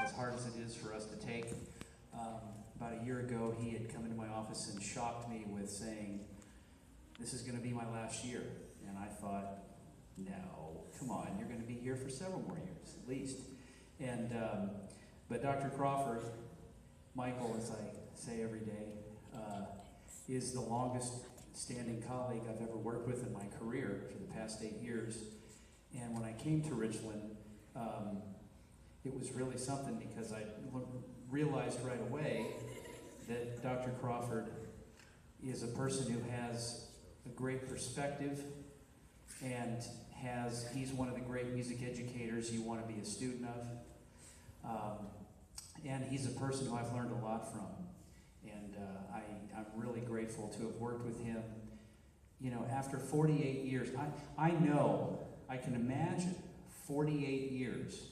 as hard as it is for us to take. About a year ago, he had come into my office and shocked me with saying, "This is going to be my last year." And I thought, no, come on, you're going to be here for several more years, at least. And but Dr. Crawford, Michael, as I say every day, is the longest standing colleague I've ever worked with in my career for the past 8 years. And when I came to Richland, it was really something, because I realized right away that Dr. Crawford is a person who has a great perspective, and he's one of the great music educators you want to be a student of. And he's a person who I've learned a lot from. And I'm really grateful to have worked with him. You know, after 48 years, I know, I can imagine 48 years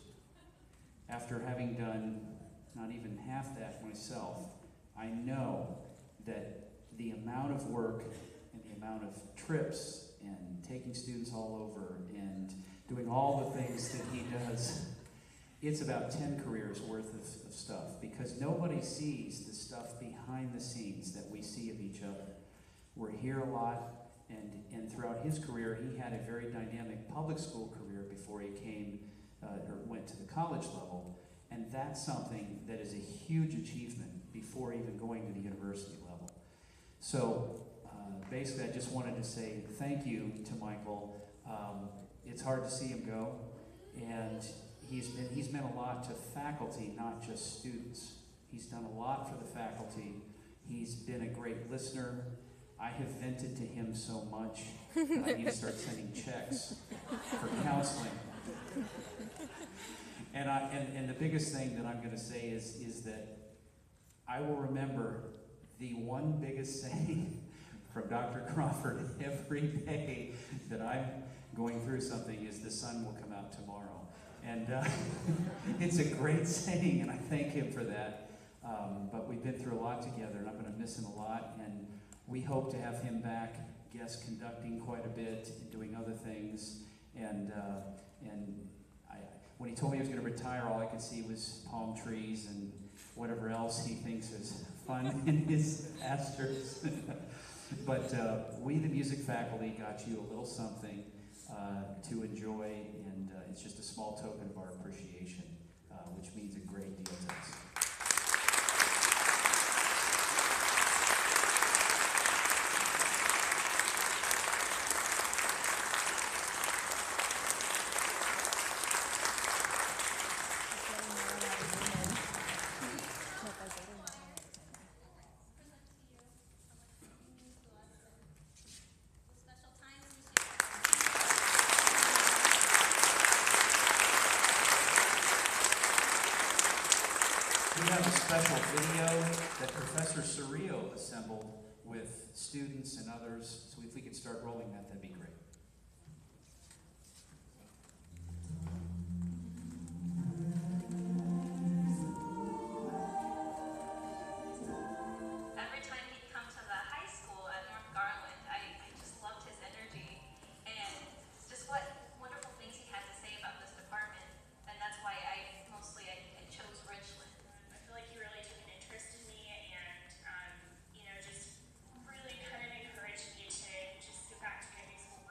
after having done not even half that myself. I know that the amount of work and the amount of trips and taking students all over and doing all the things that he does, it's about 10 careers worth of stuff, because nobody sees the stuff behind the scenes that we see of each other. We're here a lot, and throughout his career, he had a very dynamic public school career before he came or went to the college level, and that's something that is a huge achievement before even going to the university level. So basically, I just wanted to say thank you to Michael. It's hard to see him go, and he's meant a lot to faculty, not just students. He's done a lot for the faculty. He's been a great listener. I have vented to him so much that I need to start sending checks for counseling. And the biggest thing that I'm going to say is that I will remember the one biggest saying from Dr. Crawford every day that I'm going through something is, "The sun will come out tomorrow." And it's a great saying, and I thank him for that. But we've been through a lot together, and I'm going to miss him a lot. And we hope to have him back guest conducting quite a bit and doing other things. And when he told me he was going to retire, all I could see was palm trees and whatever else he thinks is fun in his pastures. But we, the music faculty, got you a little something to enjoy, and it's just a small token of our appreciation, which means a great deal to us. We have a special video that Professor Surreal assembled with students and others, so if we could start rolling that, that'd be great. Every time he'd come to the high school at North Garland, I just loved his energy and just what wonderful things he had to say about this department, and that's why I chose Richland. I feel like he really took an interest in me, and just really kind of encouraged me to just get back to musical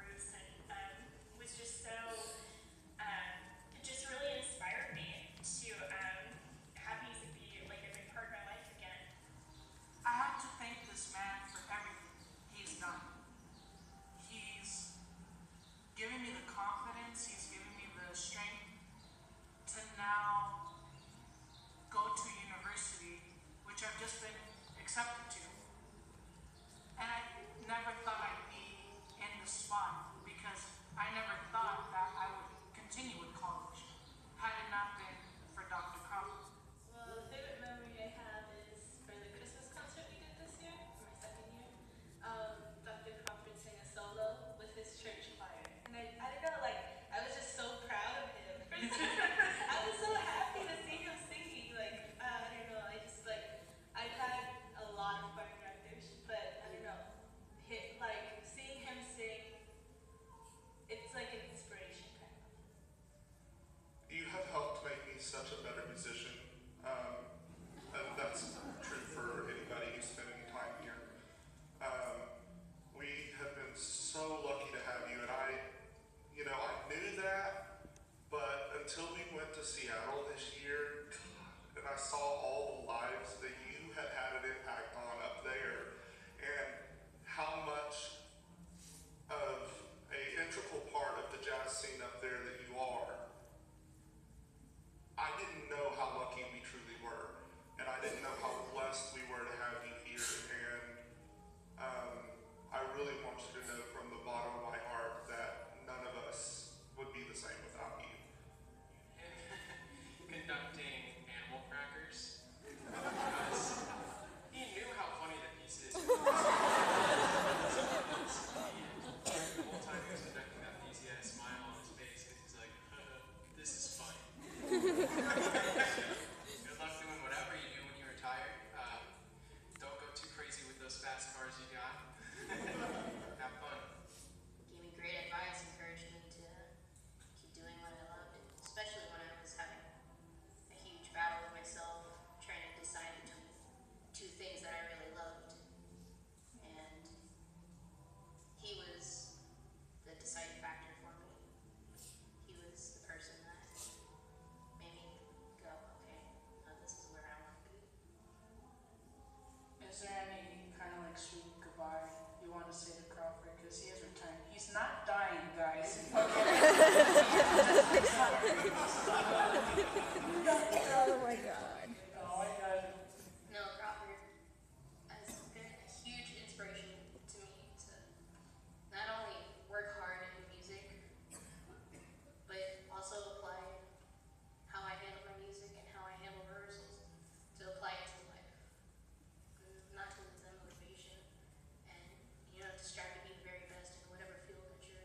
this year, and I saw all the lives that you had had an impact on up there, and how much of a integral part of the jazz scene up there that you are. I didn't know how lucky we truly were, and I didn't know how blessed we were to have you here, and I really want you to know from the bottom of my heart that none of us would be the same without you. Conducting animal crackers because he knew how funny the piece is. The whole time he was conducting that piece, he had a smile on his face because he's like, this is funny. Good luck doing whatever you do when you retire. Don't go too crazy with those fast cars you got. Have fun. Gave me great advice, encouraged me to keep doing what I loved, especially when I was having a huge battle with myself, trying to decide between two things that I really loved. And he was the deciding factor for me. He was the person that made me go, okay, this is where I want to be. Is there any kind of like sweet goodbye you want to say to Crawford? Because he is retiring. He's not dying, guys. Okay. Oh my God. Oh my God. No, Crawford has been a huge inspiration to me to not only work hard in music, but also apply how I handle my music and how I handle rehearsals to apply it to life. Not to lose that motivation and, to strive to be the very best in whatever field that you're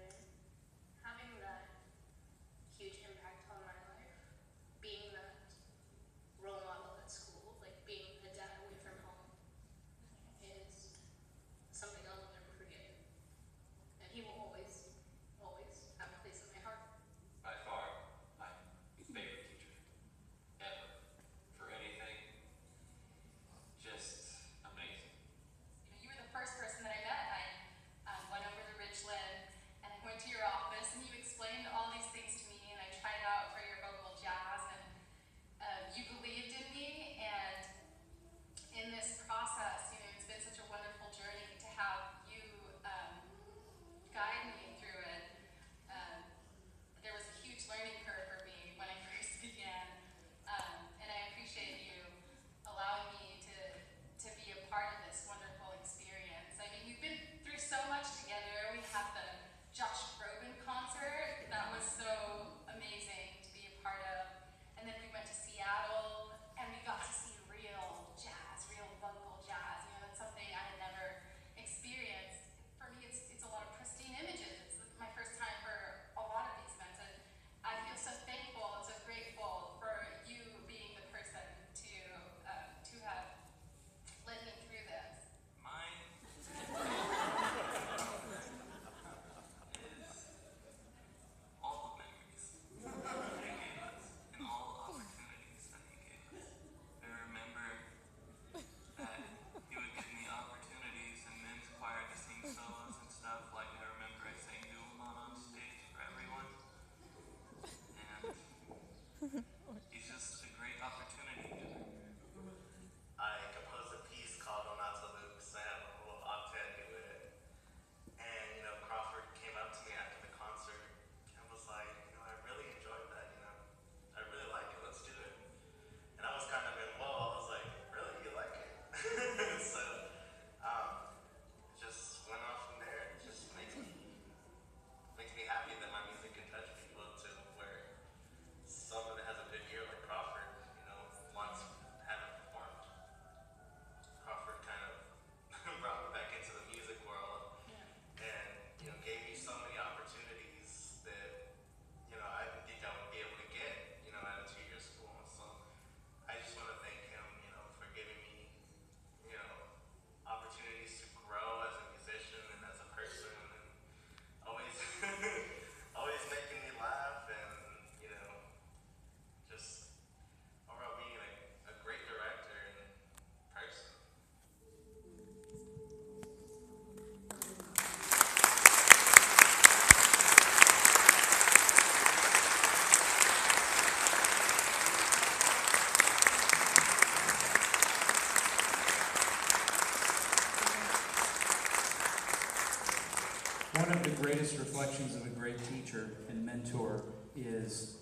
teacher and mentor is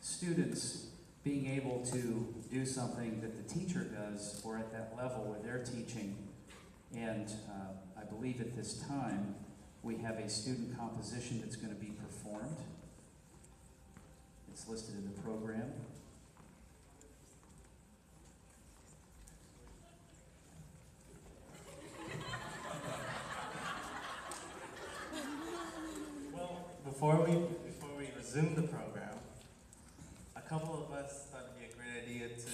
students being able to do something that the teacher does or at that level where they're teaching. And I believe at this time we have a student composition that's going to be performed. It's listed in the program. Well, before we resume the program, a couple of us thought it'd be a great idea to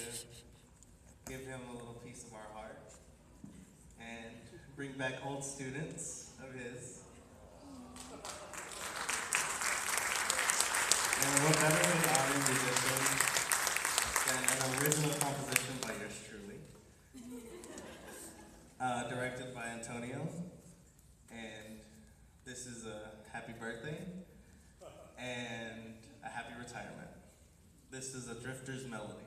give him a little piece of our heart and bring back old students of his. And what better way to honor musicians than an original composition by yours truly, directed by Antonio. And this is a happy birthday and a happy retirement. This is a Drifter's Melody.